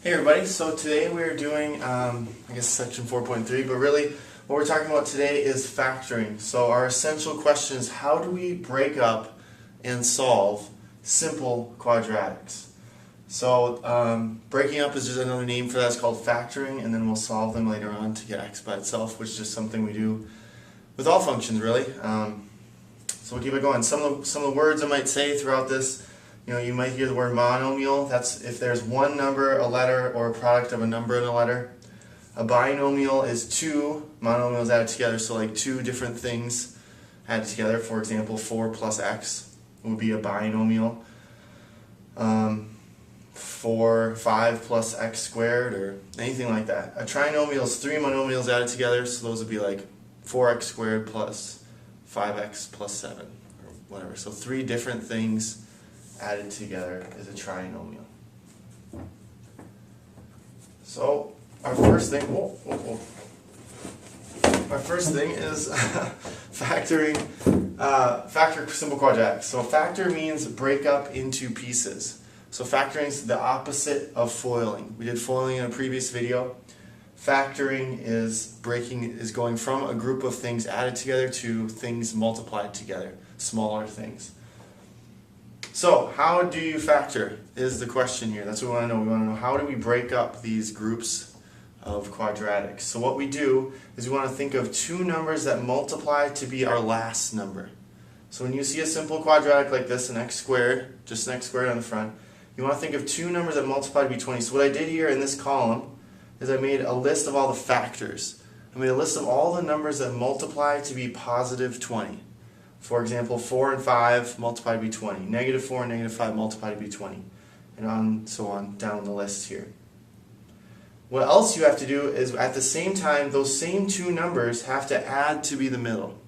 Hey everybody, so today we're doing, I guess section 4.3, but really what we're talking about today is factoring. So our essential question is, how do we break up and solve simple quadratics? So breaking up is just another name for that. It's called factoring, and then we'll solve them later on to get x by itself, which is just something we do with all functions really. So we'll keep it going. Some of the words I might say throughout this, you might hear the word monomial. That's if there's one number, a letter, or a product of a number and a letter. A binomial is two monomials added together, so like two different things added together. For example, 4 plus x would be a binomial. 5 plus x squared, or anything like that. A trinomial is three monomials added together, so those would be like 4x squared plus 5x plus 7, or whatever. So three different things added together is a trinomial. So our first thing, our first thing is factor simple quadratics. So factor means break up into pieces. So factoring is the opposite of foiling. We did foiling in a previous video. Factoring is going from a group of things added together to things multiplied together, smaller things. So, how do you factor is the question here. That's what we want to know. We want to know, how do we break up these groups of quadratics? So what we do is we want to think of two numbers that multiply to be our last number. So when you see a simple quadratic like this, an x squared, just an x squared on the front, you want to think of two numbers that multiply to be 20. So what I did here in this column is I made a list of all the factors. I made a list of all the numbers that multiply to be positive 20. For example, 4 and 5 multiply to be 20. Negative 4 and negative 5 multiply to be 20. And so on down the list here. What else you have to do is, at the same time, those same two numbers have to add to be the middle.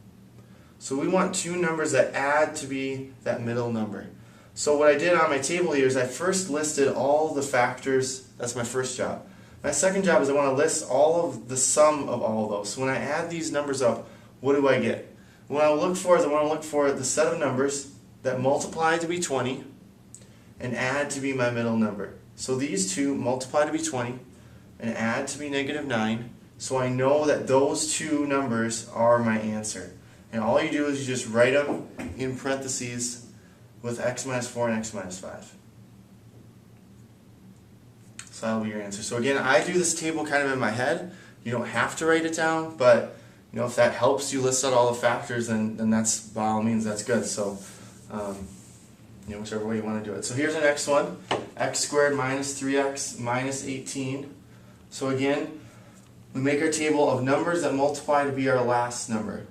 So we want two numbers that add to be that middle number. So what I did on my table here is I first listed all the factors. That's my first job. My second job is I want to list all of the sum of all of those. So when I add these numbers up, what do I get? What I look for is I want to look for the set of numbers that multiply to be 20 and add to be my middle number. So these two multiply to be 20 and add to be negative 9. So I know that those two numbers are my answer. And all you do is you just write them in parentheses with x minus 4 and x minus 5. So that'll be your answer. So again, I do this table kind of in my head. You don't have to write it down, but if that helps you list out all the factors, then that's, by all means, that's good. So, whichever way you want to do it. So here's the next one, x squared minus 3x minus 18. So again, we make our table of numbers that multiply to be our last number.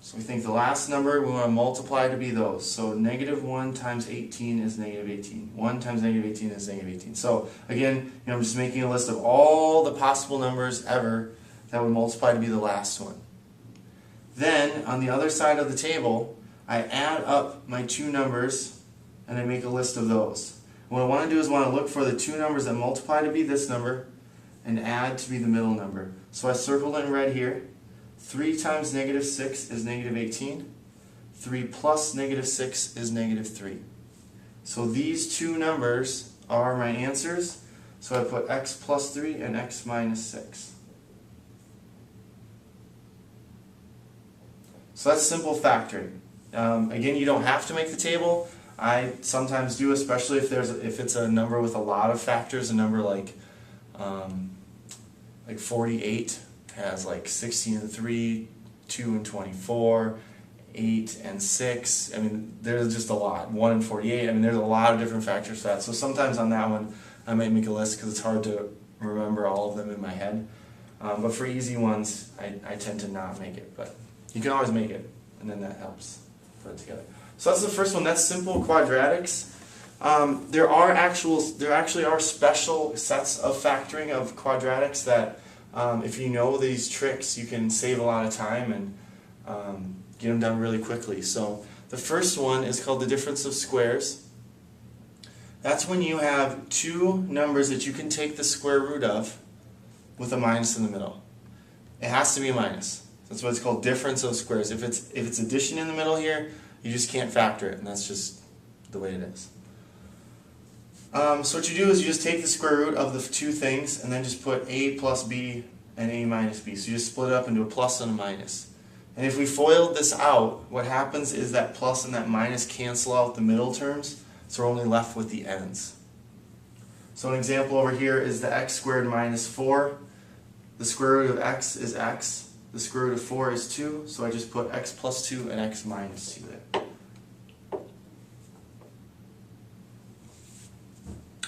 So we think the last number, we want to multiply to be those. So negative 1 times 18 is negative 18. 1 times negative 18 is negative 18. So again, I'm just making a list of all the possible numbers ever that would multiply to be the last one. Then, on the other side of the table, I add up my two numbers and I make a list of those. What I want to do is I want to look for the two numbers that multiply to be this number and add to be the middle number. So I circled it in red here. 3 times negative 6 is negative 18. 3 plus negative 6 is negative 3. So these two numbers are my answers. So I put x plus 3 and x minus 6. So that's simple factoring. Again, you don't have to make the table. I sometimes do, especially if it's a number with a lot of factors. A number like 48 has like 16 and 3, 2 and 24, 8 and 6. I mean, there's just a lot. 1 and 48. I mean, there's a lot of different factors for that. So sometimes on that one, I might make a list because it's hard to remember all of them in my head. But for easy ones, I tend to not make it. But you can always make it, and then that helps put it together. So that's the first one. That's simple quadratics. There actually are special sets of factoring of quadratics that, if you know these tricks, you can save a lot of time and get them done really quickly. So the first one is called the difference of squares. That's when you have two numbers that you can take the square root of with a minus in the middle. It has to be a minus. That's what it's called, difference of squares. If it's addition in the middle here, you just can't factor it, and that's just the way it is. So what you do is you just take the square root of the two things and then just put a plus b and a minus b. So you just split it up into a plus and a minus. And if we FOILed this out, what happens is that plus and that minus cancel out the middle terms, so we're only left with the ends. So an example over here is the x squared minus 4. The square root of x is x. The square root of 4 is 2, so I just put x plus 2 and x minus 2 there.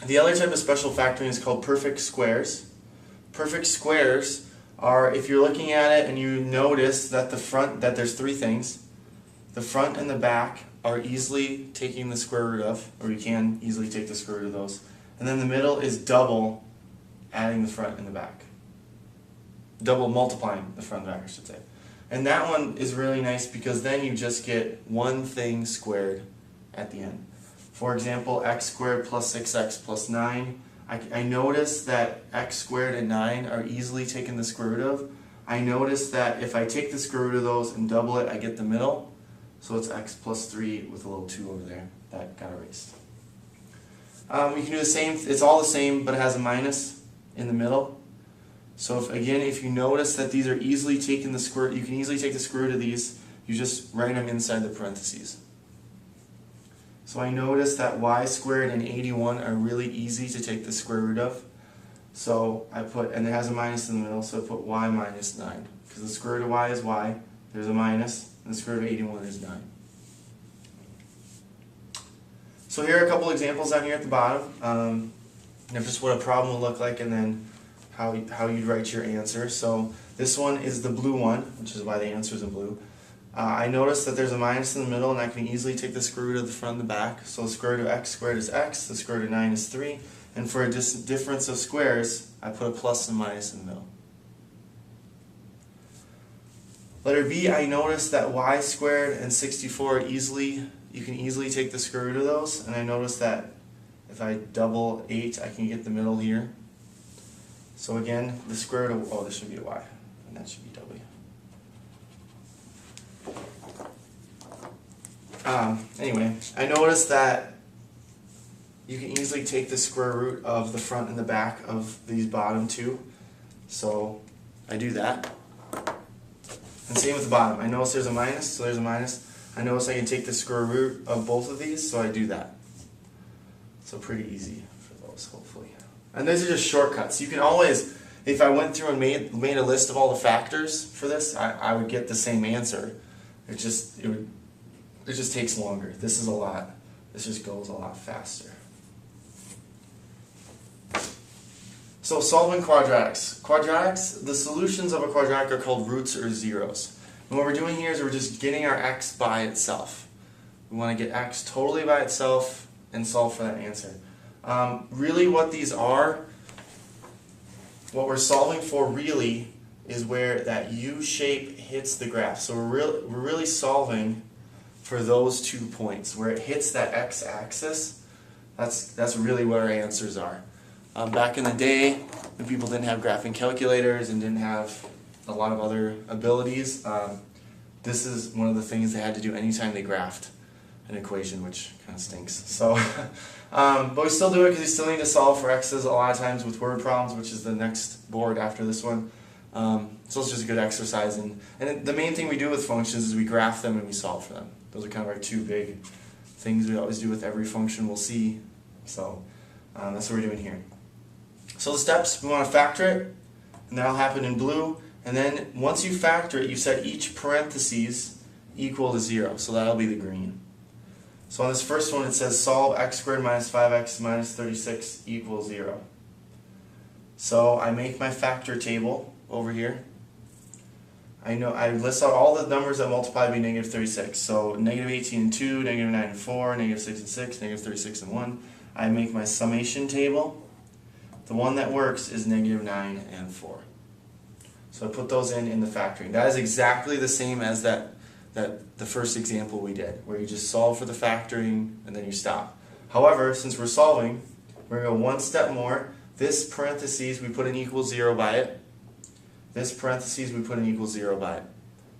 The other type of special factoring is called perfect squares. Perfect squares are, if you're looking at it and you notice that that there's three things, the front and the back are easily taking the square root of, or you can easily take the square root of those, and then the middle is double adding the front and the back. Double multiplying the front and the back, I should say. And that one is really nice because then you just get one thing squared at the end. For example, x squared plus 6x plus 9. I notice that x squared and 9 are easily taken the square root of. I notice that if I take the square root of those and double it, I get the middle. So it's x plus 3 with a little 2 over there. That got erased. You can do the same. It's all the same, but it has a minus in the middle. So if you notice that these are easily taken the square, you can easily take the square root of these. You just write them inside the parentheses. So I notice that y squared and 81 are really easy to take the square root of. So I put, and it has a minus in the middle, so I put y minus 9. Because the square root of y is y, there's a minus, and the square root of 81 is 9. So here are a couple examples down here at the bottom. Of just what a problem would look like, and then how you'd write your answer. So this one is the blue one, which is why the answer is in blue. I notice that there's a minus in the middle, and I can easily take the square root of the front and the back. So the square root of x squared is x, the square root of 9 is 3, and for a difference of squares, I put a plus and minus in the middle. Letter B, I notice that y squared and 64 are you can easily take the square root of those, and I notice that if I double 8, I can get the middle here. So again, the square root of, this should be a y, and that should be w. Anyway, I noticed that you can easily take the square root of the front and the back of these bottom two. So I do that. And same with the bottom. I notice there's a minus, so there's a minus. I notice I can take the square root of both of these, so I do that. So pretty easy for those, hopefully. And these are just shortcuts. You can always, if I went through and made a list of all the factors for this, I would get the same answer. It just takes longer. This is a lot. This just goes a lot faster. So solving quadratics. Quadratics, the solutions of a quadratic are called roots or zeros. And what we're doing here is we're just getting our x by itself. We want to get x totally by itself and solve for that answer. Really what these are, what we're solving for really is where that U shape hits the graph. So we're really solving for those 2 points where it hits that x-axis. That's really what our answers are. Back in the day, when people didn't have graphing calculators and didn't have a lot of other abilities, this is one of the things they had to do anytime they graphed an equation, which kind of stinks. So, but we still do it because you still need to solve for x's a lot of times with word problems, which is the next board after this one. So it's just a good exercise. And the main thing we do with functions is we graph them and we solve for them. Those are kind of our two big things we always do with every function we'll see. So that's what we're doing here. So the steps, we want to factor it, and that'll happen in blue. And then once you factor it, you set each parentheses equal to 0. So that'll be the green. So on this first one it says solve x squared minus 5x minus 36 equals 0. So I make my factor table over here. I list out all the numbers that multiply to be negative 36. So negative 18 and 2, negative 9 and 4, negative 6 and 6, negative 36 and 1. I make my summation table. The one that works is negative 9 and 4. So I put those in the factoring. That is exactly the same as the first example we did, where you just solve for the factoring and then you stop. However, since we're solving, we're going to go one step more. This parentheses, we put an equal 0 by it. This parentheses, we put an equal 0 by it.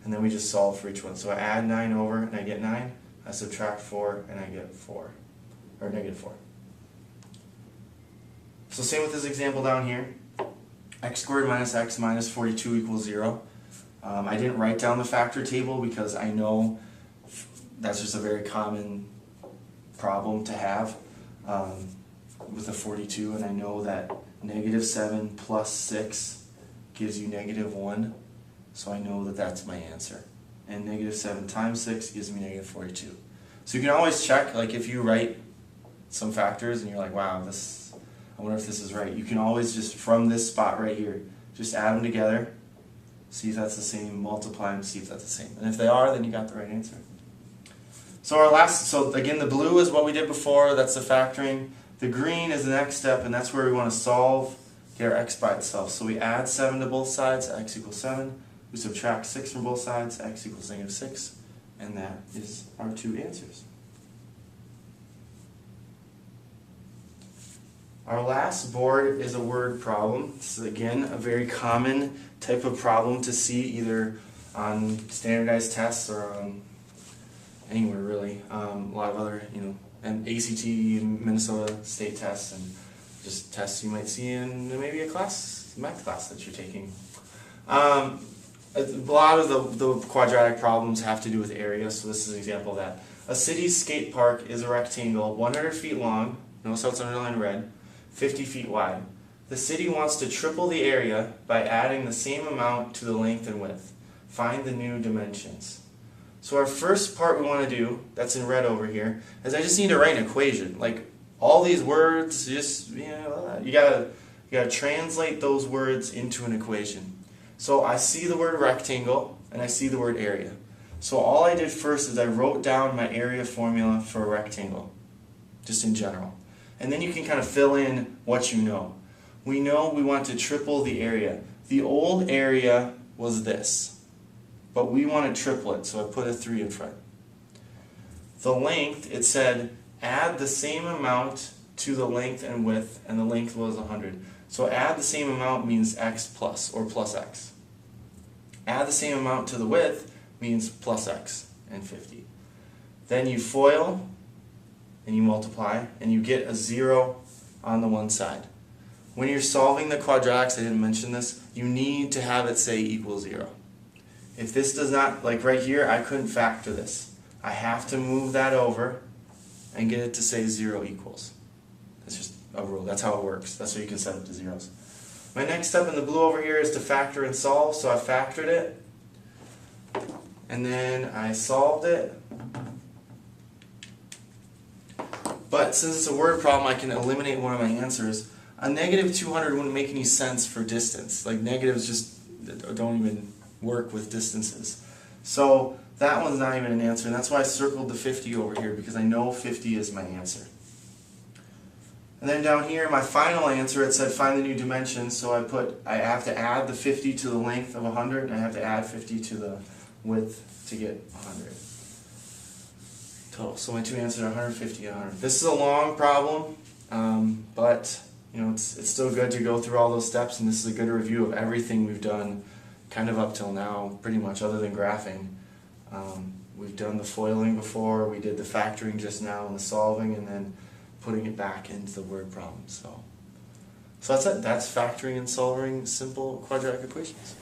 And then we just solve for each one. So I add 9 over and I get 9. I subtract 4 and I get 4. Or negative 4. So same with this example down here. X squared minus x minus 42 equals 0. I didn't write down the factor table because I know that's just a very common problem to have with a 42, and I know that negative 7 plus 6 gives you negative 1, so I know that that's my answer. And negative 7 times 6 gives me negative 42. So you can always check, like if you write some factors and you're like, wow, I wonder if this is right. You can always just, from this spot right here, just add them together, see if that's the same, multiply them, see if that's the same. And if they are, then you got the right answer. So again, the blue is what we did before, that's the factoring. The green is the next step, and that's where we want to solve, get our x by itself. So we add 7 to both sides, x equals 7. We subtract 6 from both sides, x equals negative 6. And that is our 2 answers. Our last board is a word problem. This is again a very common type of problem to see either on standardized tests or on anywhere really. A lot of other, and ACT, Minnesota state tests, and just tests you might see in maybe a class, math class that you're taking. A lot of the quadratic problems have to do with area, so this is an example of that. A city skate park is a rectangle 100 feet long, notice how it's underlined red, 50 feet wide. The city wants to triple the area by adding the same amount to the length and width. Find the new dimensions. So our first part we want to do, that's in red over here, is I just need to write an equation. Like all these words, just you gotta translate those words into an equation. So I see the word rectangle and I see the word area. So all I did first is I wrote down my area formula for a rectangle, just in general. And then you can kind of fill in what you know. We know we want to triple the area. The old area was this, but we want to triple it, so I put a 3 in front. The length, it said add the same amount to the length and width, and the length was 100. So add the same amount means x plus, or plus x. Add the same amount to the width means plus x and 50. Then you FOIL, and you multiply, and you get a 0 on the one side. When you're solving the quadratics, I didn't mention this, you need to have it say equals 0. If this does not, like right here, I couldn't factor this. I have to move that over and get it to say 0 equals. That's just a rule. That's how it works. That's how you can set it to zeros. My next step in the blue over here is to factor and solve. So I factored it, and then I solved it. But since it's a word problem, I can eliminate one of my answers. A negative 200 wouldn't make any sense for distance. Like negatives just don't even work with distances. So that one's not even an answer, and that's why I circled the 50 over here, because I know 50 is my answer. And then down here, my final answer, it said find the new dimensions, so I have to add the 50 to the length of 100, and I have to add 50 to the width to get 100. Total. So my 2 answers are 150 and 100. This is a long problem, but it's still good to go through all those steps, and this is a good review of everything we've done kind of up till now, pretty much, other than graphing. We've done the foiling before, we did the factoring just now, and the solving, and then putting it back into the word problem. So that's it. That's factoring and solving simple quadratic equations.